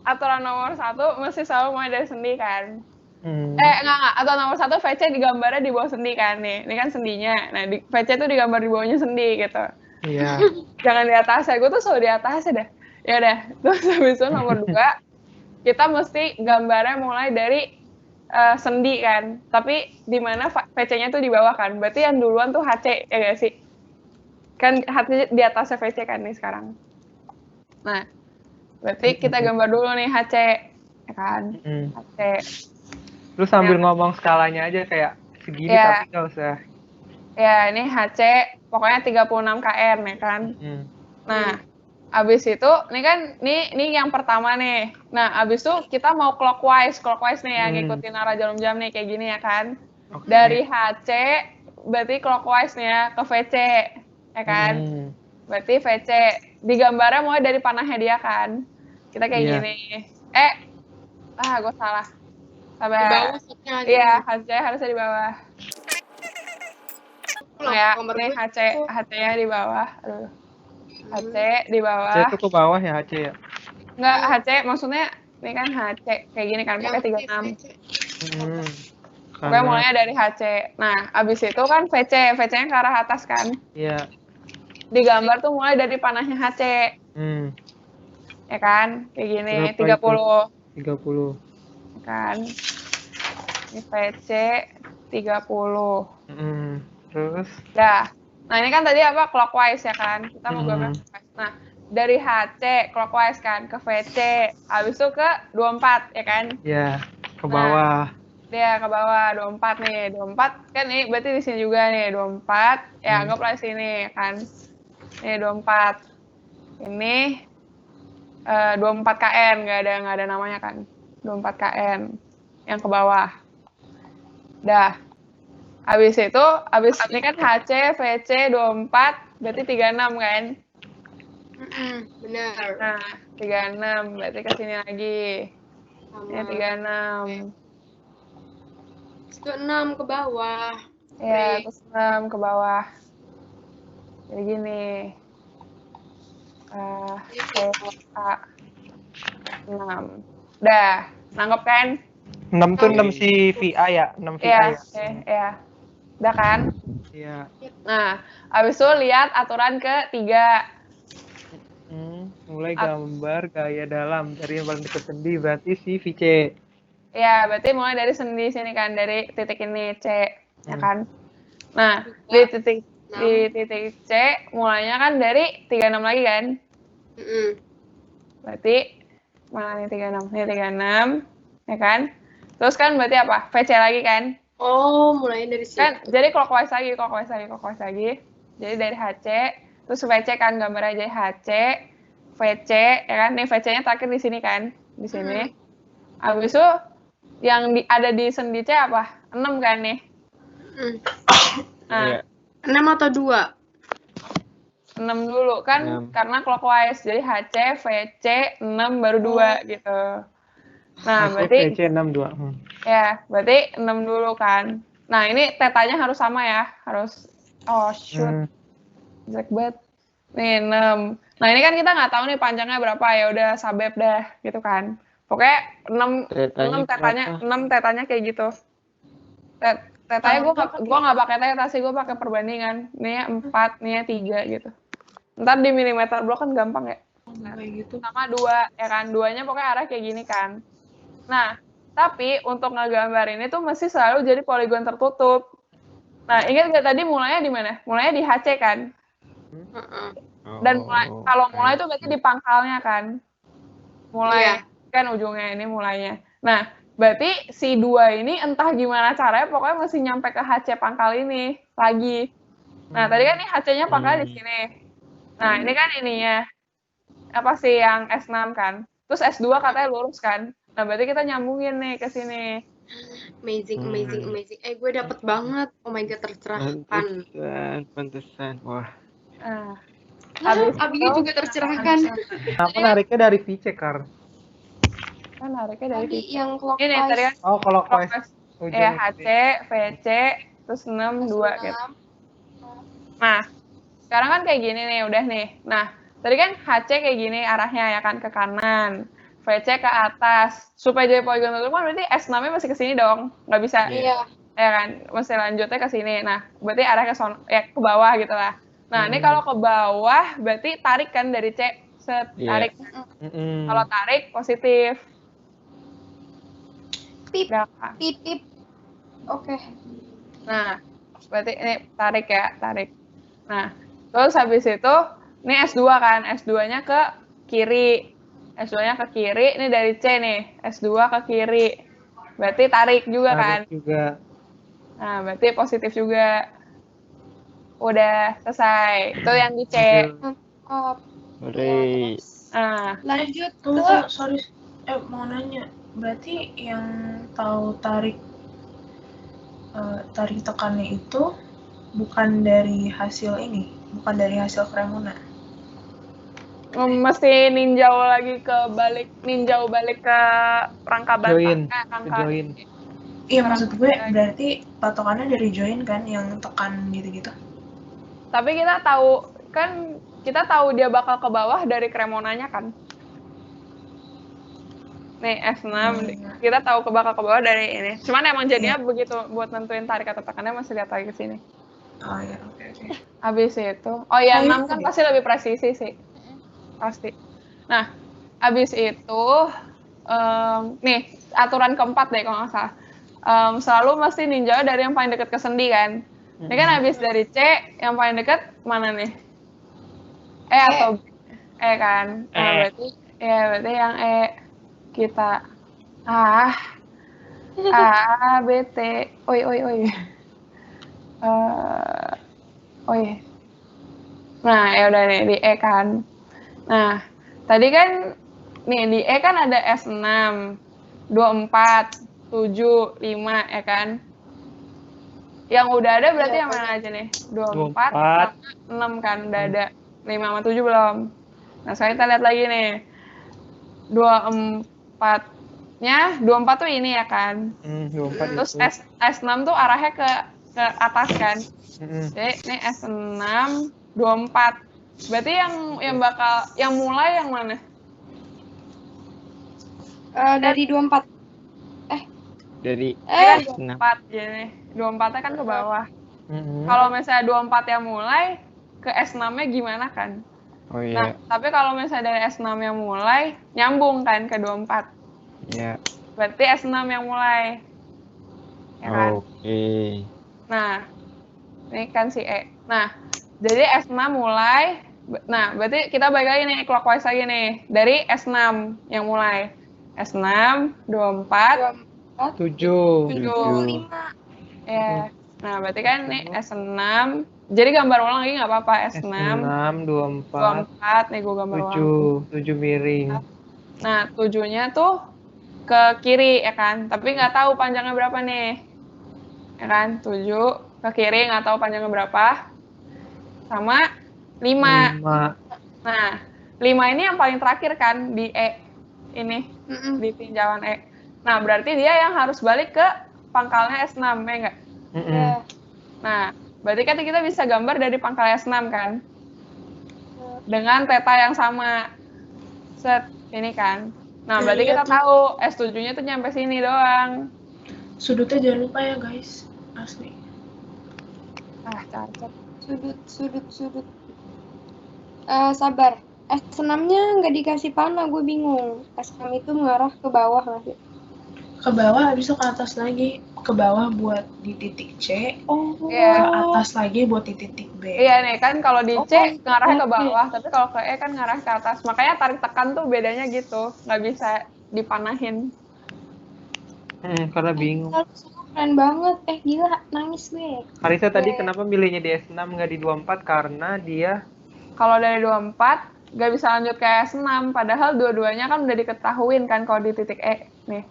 aturan nomor 1 mesti selalu mulai dari sendi kan. Enggak. Aturan nomor 1 VC digambarnya di bawah sendi kan nih. Ini kan sendinya. Nah, VC tuh digambar di bawahnya sendi gitu. Iya. Jangan di atasnya. Gue tuh selalu di atasnya dah. Ya udah. Terus habis itu nomor 2, kita mesti gambarnya mulai dari sendi kan. Tapi di mana VC-nya tuh di bawah kan. Berarti yang duluan tuh HC, ya gak sih? Kan HC di atasnya VC kan nih sekarang. Nah, berarti kita gambar dulu nih HC, ya kan? HC. Terus sambil ngomong skalanya aja kayak segini tapi nggak usah. Ya, ini HC pokoknya 36 km ya kan. Nah, abis itu ini kan ini yang pertama nih. Nah, abis itu kita mau clockwise nih yang ngikutin arah jarum jam nih kayak gini ya kan. Dari HC berarti clockwise nih ya ke VC ya kan. Berarti VC digambarnya mulai dari panahnya dia kan. Kita kayak gini. Gue salah. Sabar. Di bawah setnya. Iya, HC harusnya di bawah. Ya, ini HC-nya di bawah. Aduh. HC di bawah. HC itu ke bawah ya HC ya? Enggak, HC maksudnya ini kan HC kayak gini kan, pakai 36. Pokoknya mulainya dari HC. Nah, abis itu kan VC-nya ke arah atas kan? Iya. Digambar tuh mulai dari panahnya HC. Ya kan? Kayak gini, 30. 30. Ya kan? Ini VC 30. Terus? Dah. Nah, ini kan tadi apa? Clockwise ya kan? Kita mau gambar clockwise. Nah, dari HC clockwise kan ke VC. Habis itu ke 24 ya kan? Iya, ke bawah. Dia ke bawah 24 nih. 24 kan ini berarti di sini juga nih 24. Ya, anggaplah di sini kan. Ini 24. Ini 24 km, nggak ada namanya kan. 24 km yang ke bawah. Dah. Habis ini kan HC, VC, 24, berarti 36 kan? Benar. Nah, 36, berarti ke sini lagi. Ya, 36. Terus 6 ke bawah. Ya, terus 6 ke bawah. Jadi gini. A 6. Dah, nangkep kan? 6 tuh 6 si VA ya? 6 VA ya? Iya. Udah kan? Iya. Nah, habis itu lihat aturan ke-3. Mulai gambar gaya dalam dari yang paling dekat sendi berarti si VC. Ya, berarti mulai dari sendi sini kan, dari titik ini C, ya kan? Nah, di titik C mulainya kan dari 36 lagi kan? Berarti mana nih 36? Ini 36, ya kan? Terus kan berarti apa? VC lagi kan? Oh, mulai dari situ. Kan, jadi clockwise lagi. Jadi dari HC, terus VC kan gambarnya jadi HC, VC, ya kan? Nih VC-nya terakhir di sini kan? Di sini. Habis itu yang ada di sendi C apa? 6 kan nih? Nah, 6 atau 2? 6 dulu kan, karena clockwise. Jadi HC, VC, 6 baru 2 gitu. Nah, berarti VC 6, 2. Ya, berarti 6 dulu kan. Nah, ini tetanya harus sama ya. Harus, shoot. Jelek banget. Nih, 6. Nah, ini kan kita nggak tahu nih panjangnya berapa. Ya udah, sabep dah, gitu kan. Pokoknya 6 tetanya kayak gitu. Tetanya gue nggak pakai teta sih, gue pakai perbandingan. Nih 4, nih 3 gitu. Ntar di milimeter blok kan gampang ya. Gitu. Sama 2, ya kan. 2-nya pokoknya arah kayak gini kan. Nah, tapi untuk ngegambar ini tuh mesti selalu jadi poligon tertutup. Nah, ingat nggak tadi mulainya di mana? Mulainya di HC kan? Dan kalau mulai itu berarti di pangkalnya kan? Mulai kan ujungnya ini mulainya. Nah, berarti si 2 ini entah gimana caranya pokoknya mesti nyampe ke HC pangkal ini lagi. Nah, tadi kan nih HC-nya pangkalnya di sini. Nah, ini kan ininya. Apa sih yang S6 kan? Terus S2 katanya lurus kan? Nah, berarti kita nyambungin nih ke sini. Amazing. Gue dapet banget. Oh my god, tercerahkan. Pantesan. Wah. Abinya juga tercerahkan. Apa nariknya dari VC, Kar? Kan nariknya dari tadi yang clockwise. Ini tadi kan. Oh, clockwise. Ya, HC, VC, terus 6, 2 gitu. Nah, sekarang kan kayak gini nih, udah nih. Nah, tadi kan HC kayak gini arahnya ya kan, ke kanan. VC ke atas. Supaya jadi poligon tertutup kan berarti S6-nya masih ke sini dong. Nggak bisa, Iya. ya kan? Mesti lanjutnya ke sini. Nah, berarti arah ke ke bawah gitu lah. Nah, ini kalau ke bawah berarti tarik kan dari C. Tarik. Kalau tarik positif. Pip, Udah. pip, pip. Oke. Nah, berarti ini tarik ya, tarik. Nah, terus habis itu, ini S2 kan, S2-nya ke kiri. S2-nya ke kiri, ini dari C nih, S2 ke kiri. Berarti tarik juga kan? Tarik juga. Nah, berarti positif juga. Udah selesai. Itu yang di C. Nah, Lanjut Tunggu, ke sorry. Mau nanya. Berarti yang tahu tarik tekannya itu bukan dari hasil ini, bukan dari hasil Cremona. mesti ninjau balik ke rangka Join. rangka. Join. Iya, maksud gue berarti patokannya dari join kan yang tekan gitu-gitu. Tapi kita tahu dia bakal ke bawah dari Cremonanya kan. Nih S6 kita tahu bakal ke bawah dari ini. Cuman emang jadinya begitu buat nentuin tarik atau tekannya masih lihat lagi ke sini. Oh iya, oke. Habis itu, 6 kan pasti lebih presisi sih. Pasti. Nah, habis itu nih aturan keempat deh kalau nggak salah. Selalu mesti ninjau dari yang paling dekat ke sendi kan. Ini kan habis dari C, yang paling dekat mana nih? E atau B? E kan. Nah, berarti yang E kita B, T. Oi. Nah, ya udah nih di E kan. Nah, tadi kan nih di E kan ada S6, 24, 7, 5 ya kan. Yang udah ada berarti yang mana aja nih? 24 sama 6 kan udah ada. 5 sama 7 belum. Nah, sekarang kita lihat lagi nih. 24-nya, 24 tuh ini ya kan. 24 terus itu. S6 tuh arahnya ke atas kan. Jadi ini S6, 24. Berarti yang mulai yang mana? dari 24. Dari 24 jadi 24-nya kan ke bawah. Mm-hmm. Kalau misalnya 24 yang mulai, ke S6-nya gimana kan? Oh iya. Nah, tapi kalau misalnya dari S6 yang mulai, nyambung kan ke 24. Iya. Berarti S6 yang mulai. Ya kan? Oke. Nah, ini kan si E. Nah, jadi S6 mulai. Nah, berarti kita balik lagi nih, clockwise lagi nih. Dari S6 yang mulai. S6, 24, 7. 7. Ya. Nah, berarti kan nih S6. Jadi gambar ulang lagi nggak apa-apa. S6, 24. Nih gue gambar ulang. 7 miring. Nah, 7-nya tuh ke kiri ya kan. Tapi nggak tahu panjangnya berapa nih. Ya kan, 7 ke kiri nggak tahu panjangnya berapa. Sama 5. Nah, 5 ini yang paling terakhir kan di E. Ini. Di tinjauan E. Nah, berarti dia yang harus balik ke pangkalnya S6, ya nggak? Nah, berarti kan kita bisa gambar dari pangkal S6 kan? Dengan theta yang sama. Set, ini kan. Nah, berarti kita tahu S7-nya tuh nyampe sini doang. Sudutnya jangan lupa ya guys, asli. Cacat. Sudut. Sabar. S6-nya nggak dikasih panah, gue bingung. S6 itu mengarah ke bawah nggak sih? Ke bawah, habis itu ke atas lagi. Ke bawah buat di titik C, ke atas lagi buat di titik B. Iya nih, kan kalau di C ngarahnya ke bawah, tapi kalau ke E kan ngarah ke atas. Makanya tarik tekan tuh bedanya gitu, nggak bisa dipanahin. Karena bingung. Keren banget, gila, nangis gue. Karisa tadi kenapa milihnya di S6 nggak di 24? Karena dia kalau dari 24 nggak bisa lanjut ke S6, padahal dua-duanya kan udah diketahuin kan kalau di titik E nih.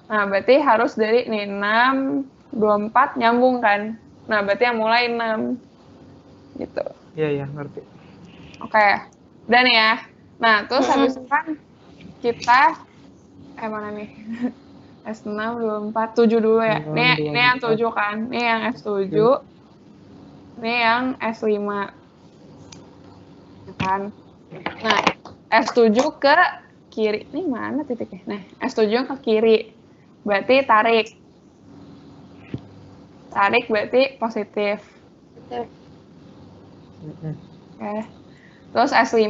Nah, berarti harus dari nih 6, 24 nyambung kan. Nah, berarti yang mulai 6. Gitu. Iya, ngerti. Oke. Udah nih ya. Nah, terus habis itu kan kita mana nih? S6, 24, 7 dulu ya. Ini yang 7 kan. Ini yang S7. Ini yang S5. Kan. Nah, S7 ke kiri. Ini mana titiknya? Nah, S7 yang ke kiri. Berarti tarik. Tarik berarti positif. Betul. Oke. Terus S5.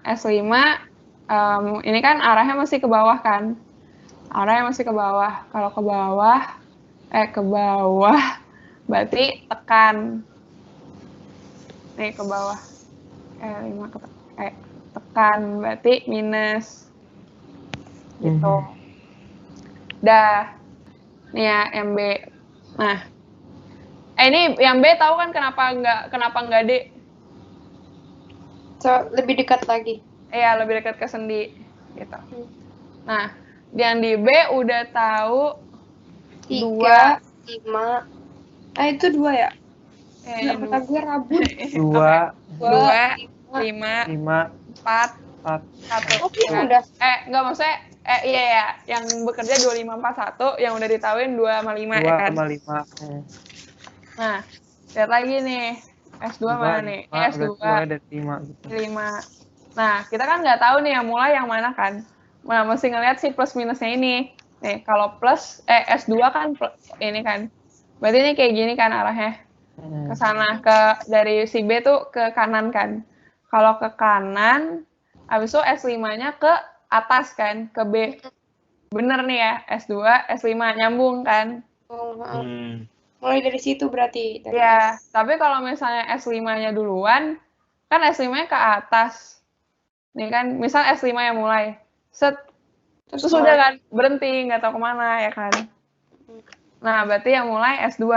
S5 ini kan arahnya masih ke bawah kan? Arahnya masih ke bawah. Kalau ke bawah berarti tekan. Nih ke bawah. 5 tekan berarti minus. Gitu. Dah. Nih ya yang B. Nah. Ini yang B tahu kan kenapa enggak D? So, lebih dekat lagi. Iya, lebih dekat ke sendi gitu. Nah, yang di B udah tahu 3, 5. Itu 2 ya? Yang Kata gue rabun. 2, 5, 5, 4, 1. Oh, udah. Enggak maksudnya iya ya, yang bekerja 25 4 1, yang udah ditahuin 2 sama 5 ya kan. 2,5. Nah, lihat lagi nih. S2 mana nih? S2 dan 5 gitu. 5. Nah, kita kan nggak tahu nih yang mulai yang mana kan. Nah, mesti ngelihat si plus minusnya ini. Nih, kalau plus S2 kan ini kan. Berarti ini kayak gini kan arahnya. Ke sana, dari si B tuh ke kanan kan. Kalau ke kanan, habis itu S5-nya ke atas kan, ke B. Bener nih ya, S2, S5 nyambung kan. Mulai dari situ berarti. Ya, tapi kalau misalnya S5-nya duluan, kan S5-nya ke atas. Nih kan, misal S5 yang mulai. Set. Terus udah kan, berhenti, nggak tahu kemana, ya kan. Nah, berarti yang mulai S2,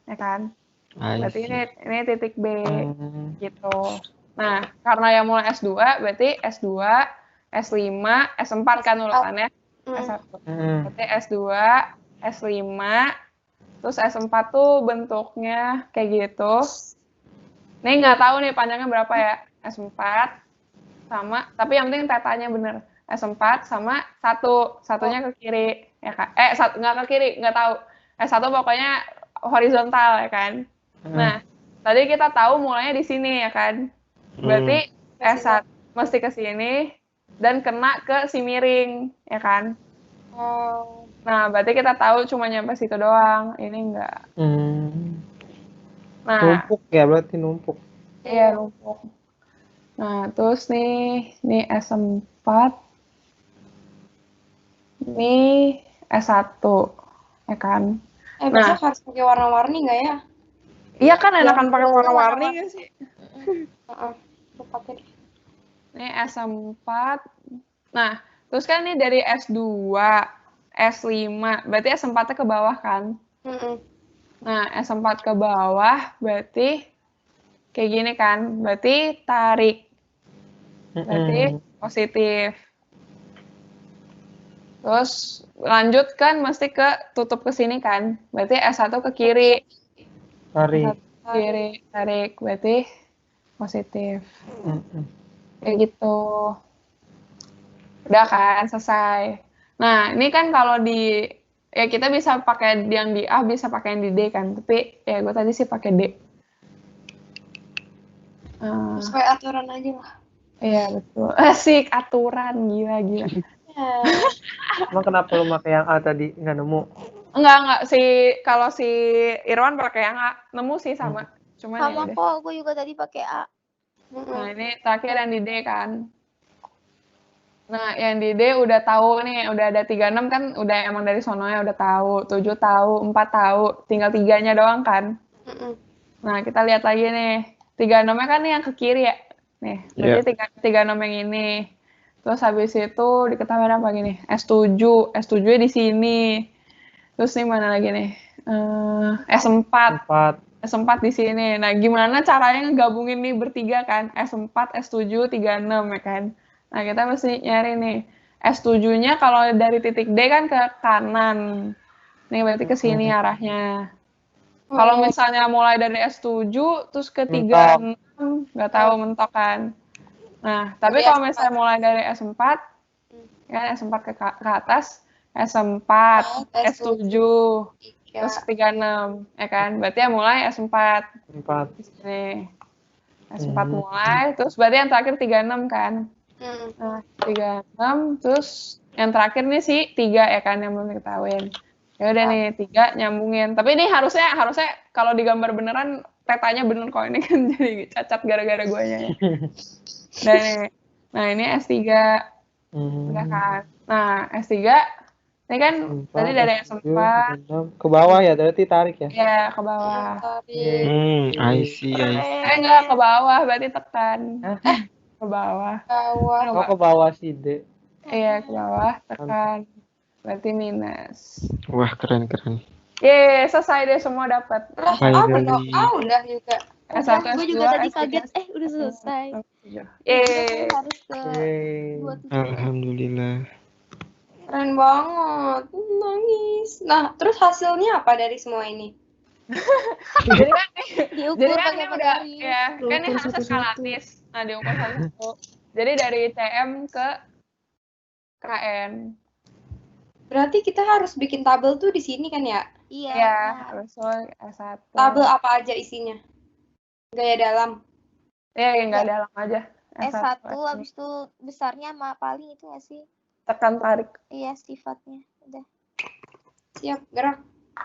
ya kan. Berarti ini titik B, gitu. Nah, karena yang mulai S2, berarti S2, S5, S4 kan urutannya. S1. Berarti S2, S5, terus S4 tuh bentuknya kayak gitu. Ini nggak tahu nih panjangnya berapa ya. S4 sama, tapi yang penting tetanya bener. S4 sama 1. Satunya ke kiri. Ya kan? Nggak ke kiri, nggak tahu. S1 pokoknya horizontal ya kan. Nah, tadi kita tahu mulainya di sini ya kan. Berarti S1 mesti ke sini dan kena ke si miring, ya kan. Nah, berarti kita tahu cuma nyampe situ doang. Ini enggak. Nah, numpuk ya, berarti numpuk. Iya, numpuk. Nah, terus nih S4. Ini S1, ya kan. Besok harus pakai warna-warni nggak ya? Iya kan, enakan pakai warna-warni nggak sih? Pakai. Ini S4. Nah, terus kan ini dari S2, S5. Berarti S4-nya ke bawah kan? Nah, S4 ke bawah berarti kayak gini kan? Berarti tarik. Berarti positif. Terus lanjut kan mesti ke tutup ke sini kan? Berarti S1 ke kiri. Tarik. Kiri, tarik. Berarti positif. Kayak gitu. Udah kan, selesai. Nah, ini kan kalau ya kita bisa pakai yang di A, bisa pakai yang di D kan. Tapi ya gue tadi sih pakai D. Sesuai aturan aja lah. Iya, betul. Asik, aturan. Gila. Emang kenapa lu pakai yang A tadi? Nggak nemu? Enggak. Kalau si Irwan pakai yang A, nemu sih sama. Cuman sama ya kok, gue juga tadi pakai A. Nah, ini terakhir yang di D kan. Nah, yang di D udah tahu nih, udah ada 36 kan, udah emang dari sononya udah tahu, 7 tahu, 4 tahu, tinggal 3-nya doang kan. Nah, kita lihat lagi nih. 36-nya kan nih yang ke kiri ya. Nih, berarti 36 yang ini. Terus habis itu diketahui apa gini? S7. S7-nya di sini. Terus nih mana lagi nih? S4. S4 di sini. Nah, gimana caranya ngegabungin nih bertiga kan? S4, S7, 36 ya kan? Nah, kita mesti nyari nih. S7-nya kalau dari titik D kan ke kanan. Nih berarti ke sini arahnya. Kalau misalnya mulai dari S7 terus ke 36, nggak tahu mentok kan. Nah, tapi kalau misalnya mulai dari S4, kan S4 ke atas, S4, S7, terus 36, ya kan? Berarti ya mulai S4. Di sini. S4 mulai, terus berarti yang terakhir 36 kan? Nah, 36, terus yang terakhir nih sih 3 ya kan yang belum diketahuin. Ya udah nih 3 nyambungin. Tapi ini harusnya kalau digambar beneran petanya bener kok, ini kan jadi cacat gara-gara guanya ya. Dan nih, nah ini S3 udah kan. Nah, S3 ini kan tadi dari S4 ke bawah ya, berarti tarik ya? ya ke bawah. Tarik I see. Enggak ke bawah, berarti tekan. Ke bawah. bawah. Oh, ke bawah si D. Iya, ke bawah, tekan. Berarti minus. Wah, keren. Yeay, selesai deh semua dapat. Finally. Udah juga. S1, Udah, gue S2, juga tadi S3, kaget. Udah selesai. Yeay. Harus ke Yeay. 27. Alhamdulillah. Keren banget. Nangis. Nah, terus hasilnya apa dari semua ini? Jadi kan Diukur kan pakai ini udah materi. ya, kan ini harusnya skalatis. Nah, diukur satu. Jadi dari CM ke KN. Berarti kita harus bikin tabel tuh di sini kan ya? Iya. Ya, harus S1. Tabel apa aja isinya? Gaya dalam. Ya, enggak dalam aja. S1 habis itu besarnya sama paling itu nggak sih? Tekan tarik. Iya, sifatnya. Udah. Siap, gerak.